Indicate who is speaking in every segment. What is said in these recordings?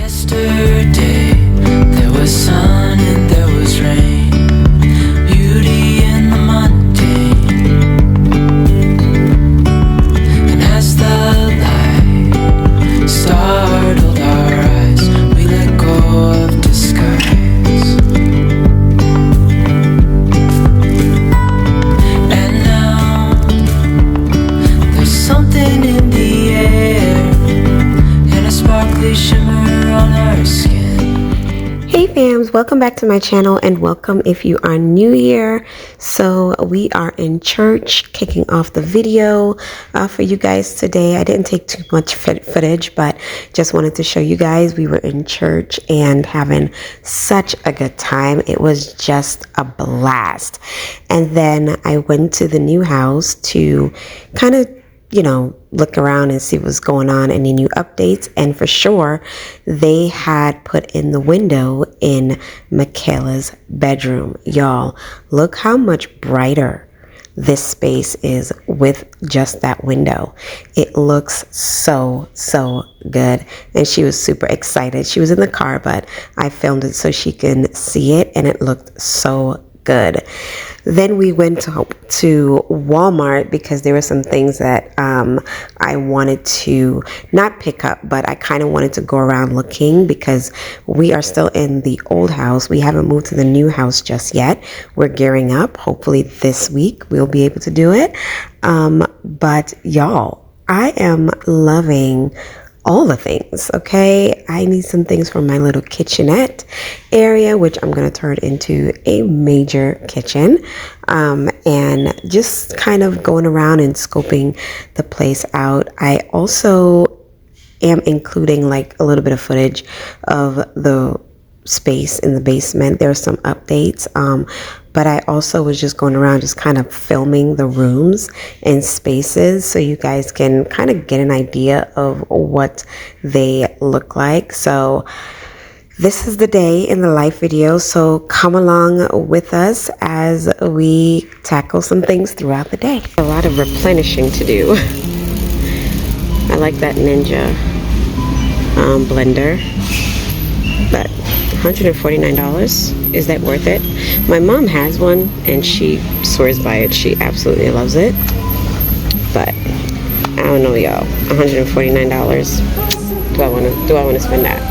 Speaker 1: Yesterday there was sun and there was rain, beauty in the mundane. And as the light startled our eyes, we let go of disguise. And now there's something in the air and a sparkly shimmer on our skin.
Speaker 2: Hey fams, welcome back to my channel, and welcome if you are new here. So we are in church, kicking off the video for you guys today. I didn't take too much footage, but just wanted to show you guys we were in church and having such a good time. It was just a blast. And then I went to the new house to kind of, you know, look around and see what's going on, any new updates. And for sure, they had put in the window in Michaela's bedroom. Y'all, look how much brighter this space is with just that window. It looks so good, and she was super excited. She was in the car, but I filmed it so she can see it, and it looked so good. Then we went to Walmart because there were some things that I wanted to not pick up, but I kind of wanted to go around looking because we are still in the old house. We haven't moved to the new house just yet. We're gearing up. Hopefully this week we'll be able to do it. But y'all, I am loving all the things. Okay, I need some things for my little kitchenette area, which I'm going to turn into a major kitchen, and just kind of going around and scoping the place out. I also am including like a little bit of footage of the space in the basement. There are some updates, but I also was just going around just kind of filming the rooms and spaces so you guys can kind of get an idea of what they look like. So this is the day in the life video, so come along with us as we tackle some things throughout the day. A lot of replenishing to do. I like that Ninja blender, but $149, is that worth it? My mom has one and she swears by it. She absolutely loves it, but I don't know, y'all. $149, do I want to spend that?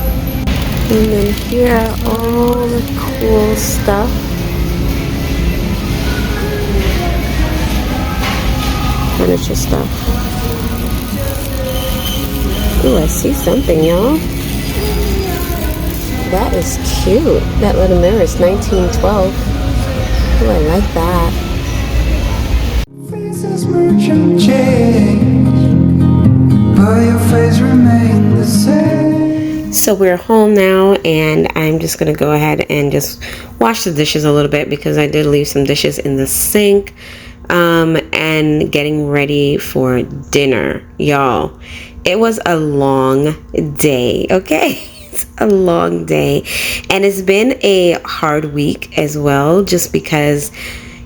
Speaker 2: And then here are all the cool stuff. Furniture stuff. Ooh, I see something, y'all. That is cute. That little mirror is $19.12. Ooh, I like that.
Speaker 1: Faces merge and change, but your face remains the same.
Speaker 2: So we're home now, and I'm just gonna go ahead and just wash the dishes a little bit because I did leave some dishes in the sink, and getting ready for dinner. Y'all, it was a long day, okay? A long day, and it's been a hard week as well, just because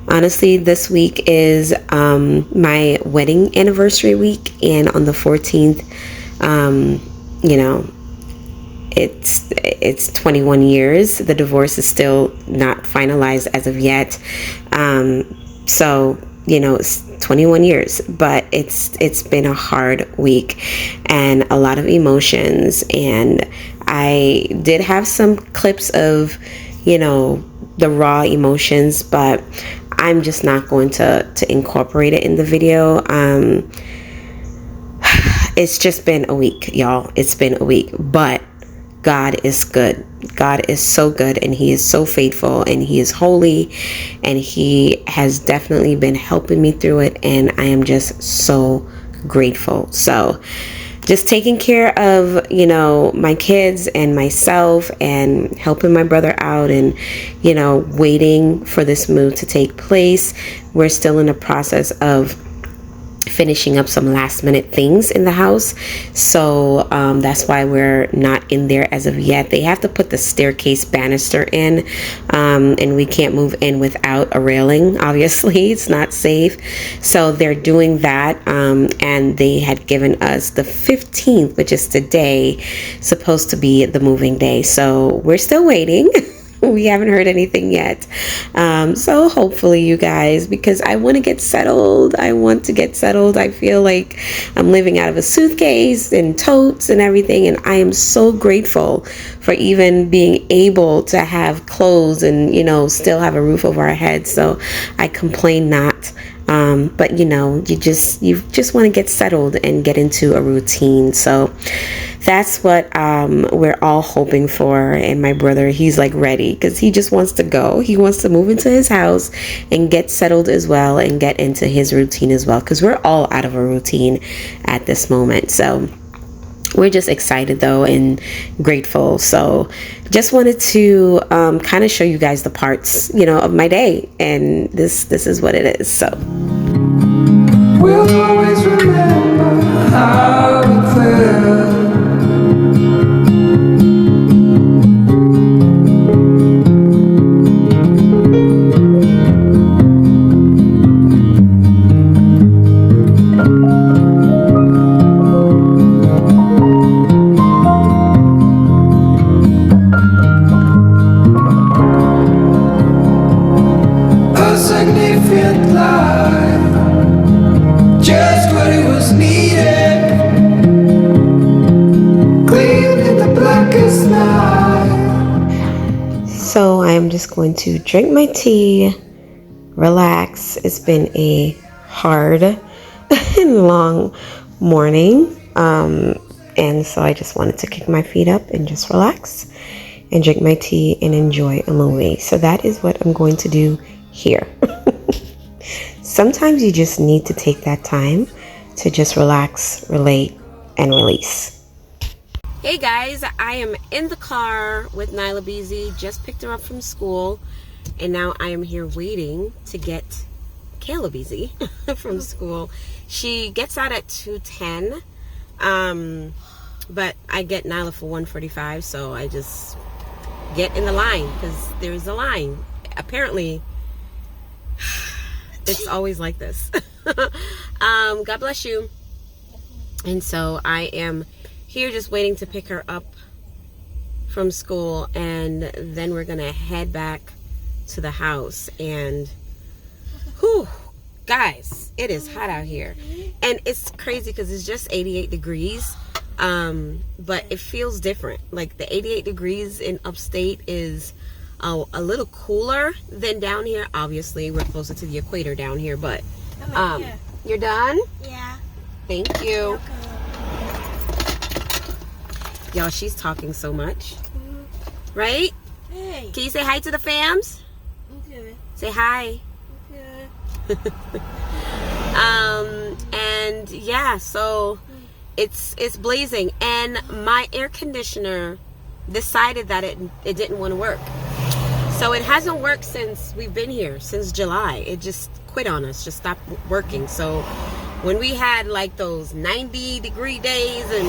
Speaker 2: honestly this week is my wedding anniversary week, and on the 14th you know, it's 21 years. The divorce is still not finalized as of yet, so you know, it's 21 years, but it's been a hard week and a lot of emotions. And I did have some clips of, you know, the raw emotions, but I'm just not going to incorporate it in the video. It's just been a week, y'all. It's been a week, but God is good. God is so good, and he is so faithful, and he is holy, and he has definitely been helping me through it, and I am just so grateful. So just taking care of, you know, my kids and myself, and helping my brother out, and, you know, waiting for this move to take place. We're still in the process of finishing up some last minute things in the house. So that's why we're not in there as of yet. They have to put the staircase banister in, and we can't move in without a railing. Obviously, it's not safe. So they're doing that, and they had given us the 15th, which is today, supposed to be the moving day. So we're still waiting. We haven't heard anything yet. So hopefully, you guys, because I want to get settled. I want to get settled. I feel like I'm living out of a suitcase and totes and everything. And I am so grateful for even being able to have clothes and, you know, still have a roof over our heads. So I complain not. But you know, you just want to get settled and get into a routine. So that's what we're all hoping for. And my brother, he's like ready because he just wants to go. He wants to move into his house and get settled as well and get into his routine as well, because we're all out of a routine at this moment. So we're just excited though and grateful. So just wanted to kind of show you guys the parts, you know, of my day, and this is what it is. So
Speaker 1: we'll always remember how it felt.
Speaker 2: So I am just going to drink my tea, relax. It's been a hard and long morning. And so I just wanted to kick my feet up and just relax and drink my tea and enjoy a movie. So that is what I'm going to do here. Sometimes you just need to take that time to just relax, relate, and release. Hey guys, I am in the car with Nyla Beezy. Just picked her up from school, and now I am here waiting to get Kayla Beezy from school. She gets out at 2:10, but I get Nyla for 1:45, so I just get in the line because there's a line. Apparently, it's always like this. God bless you. And so I am here just waiting to pick her up from school, and then we're gonna head back to the house. And whew, guys, it is hot out here, and it's crazy because it's just 88 degrees, but it feels different. Like the 88 degrees in upstate is a little cooler than down here. Obviously we're closer to the equator down here, but you're done?
Speaker 3: Yeah.
Speaker 2: Thank you. Y'all, she's talking so much. Right?
Speaker 3: Hey.
Speaker 2: Can you say hi to the fams?
Speaker 3: Okay.
Speaker 2: Say hi.
Speaker 3: Okay.
Speaker 2: And yeah, so it's blazing, and my air conditioner decided that it didn't want to work. So it hasn't worked since we've been here, since July. It just quit on us, just stopped working. So when we had like those 90-degree days and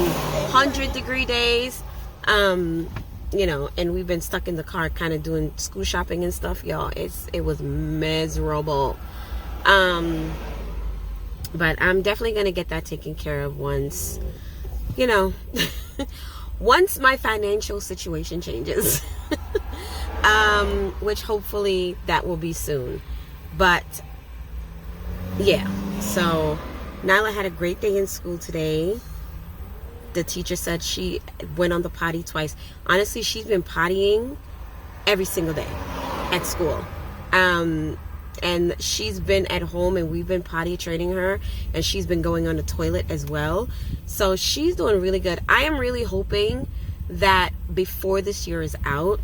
Speaker 2: 100-degree days, you know, and we've been stuck in the car kind of doing school shopping and stuff, y'all, it was miserable. But I'm definitely going to get that taken care of once, you know, once my financial situation changes, which hopefully that will be soon. But yeah, so Nyla had a great day in school today. The teacher said she went on the potty twice. Honestly, she's been pottying every single day at school. And she's been at home, and we've been potty training her, and she's been going on the toilet as well. So she's doing really good. I am really hoping that before this year is out,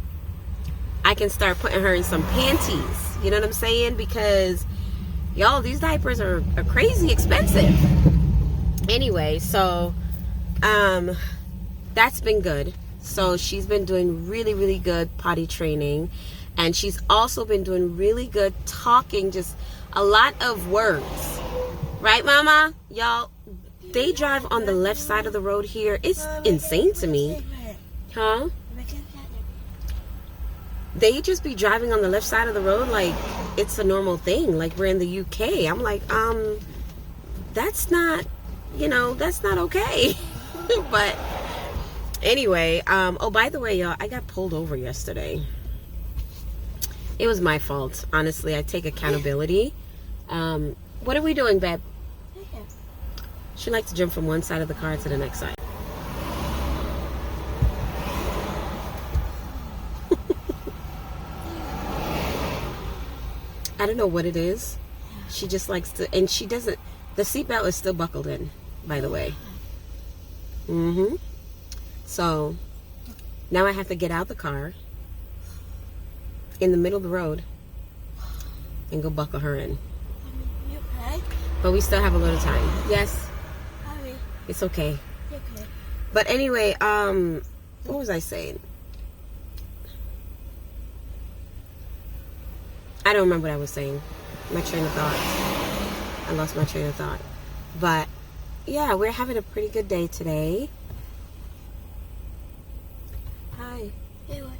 Speaker 2: I can start putting her in some panties. You know what I'm saying? Because y'all, these diapers are crazy expensive. Anyway, so that's been good. So she's been doing really, really good potty training, and she's also been doing really good talking, just a lot of words. Right, Mama? Y'all, they drive on the left side of the road here. It's insane to me. Huh? They just be driving on the left side of the road like it's a normal thing. Like we're in the UK. I'm like, that's not, that's not okay. But anyway, oh, by the way, y'all, I got pulled over yesterday. It was my fault. Honestly, I take accountability. What are we doing, babe? She likes to jump from one side of the car to the next side. I don't know what it is. She just likes to, and she doesn't, the seatbelt is still buckled in, by the way. So, now I have to get out the car in the middle of the road and go buckle her in.
Speaker 3: You okay?
Speaker 2: But we still have a little time. Yes.
Speaker 3: Hurry.
Speaker 2: It's okay.
Speaker 3: Okay.
Speaker 2: But anyway, what was I saying? I don't remember what I was saying. My train of thought. I lost my train of thought. But yeah, we're having a pretty good day today. Hi.
Speaker 3: Hey, what?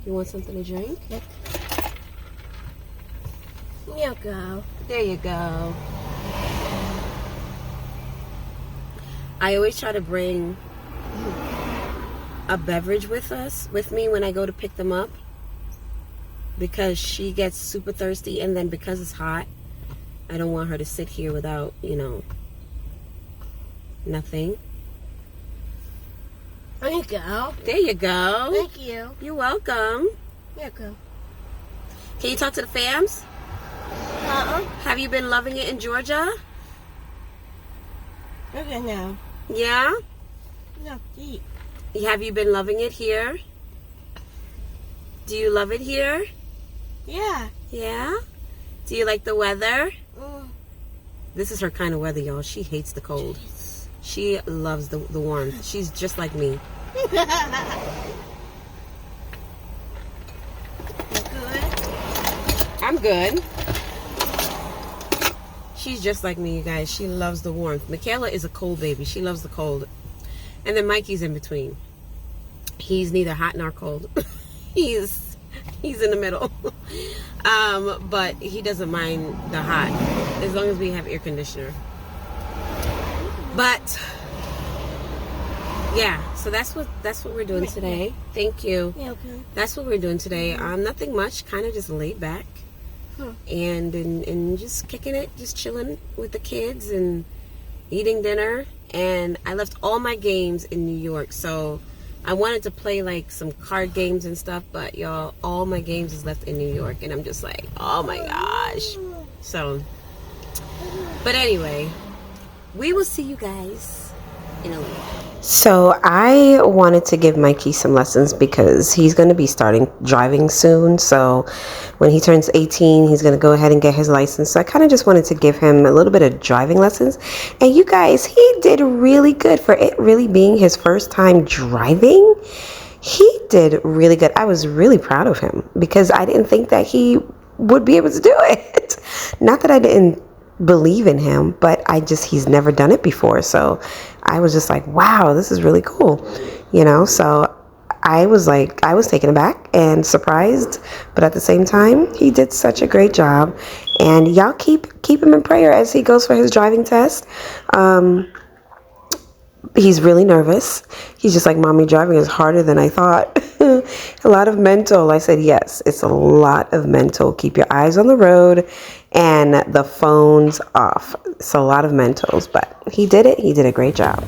Speaker 2: You want something to drink?
Speaker 3: Yep. You go.
Speaker 2: There you go. I always try to bring a beverage with me when I go to pick them up, because she gets super thirsty, and then because it's hot, I don't want her to sit here without, nothing.
Speaker 3: There you go.
Speaker 2: There you go.
Speaker 3: Thank you.
Speaker 2: You're welcome.
Speaker 3: You go.
Speaker 2: Can you talk to the fams? Have you been loving it in Georgia?
Speaker 3: Okay, now.
Speaker 2: Yeah?
Speaker 3: No, eat.
Speaker 2: Have you been loving it here? Do you love it here?
Speaker 3: Yeah.
Speaker 2: Yeah? Do you like the weather?
Speaker 3: Mm.
Speaker 2: This is her kind of weather, y'all. She hates the cold. She loves the warmth. She's just like me.
Speaker 3: You good?
Speaker 2: I'm good. She's just like me, you guys. She loves the warmth. Michaela is a cold baby. She loves the cold. And then Mikey's in between. He's neither hot nor cold. He's in the middle. But he doesn't mind the hot as long as we have air conditioner. But yeah, so that's what we're doing today. Thank you.
Speaker 3: Yeah, okay.
Speaker 2: That's what we're doing today. Nothing much, kind of just laid back. And just kicking it, just chilling with the kids and eating dinner. And I left all my games in New York, so I wanted to play like some card games and stuff, but y'all, all my games is left in New York, and I'm just like, oh my gosh. So, but anyway, we will see you guys in a little. So I wanted to give Mikey some lessons because he's going to be starting driving soon. So when he turns 18, he's going to go ahead and get his license. So I kind of just wanted to give him a little bit of driving lessons. And you guys, he did really good for it really being his first time driving. He did really good. I was really proud of him because I didn't think that he would be able to do it. Not that I didn't believe in him, but he's never done it before. So I was just like, wow, this is really cool, so I was taken aback and surprised, but at the same time, he did such a great job. And y'all keep him in prayer as he goes for his driving test. He's really nervous. He's just like, Mommy, driving is harder than I thought. A lot of mental. I said, yes, it's a lot of mental. Keep your eyes on the road and the phone's off. It's a lot of mentals, but he did it. He did a great job.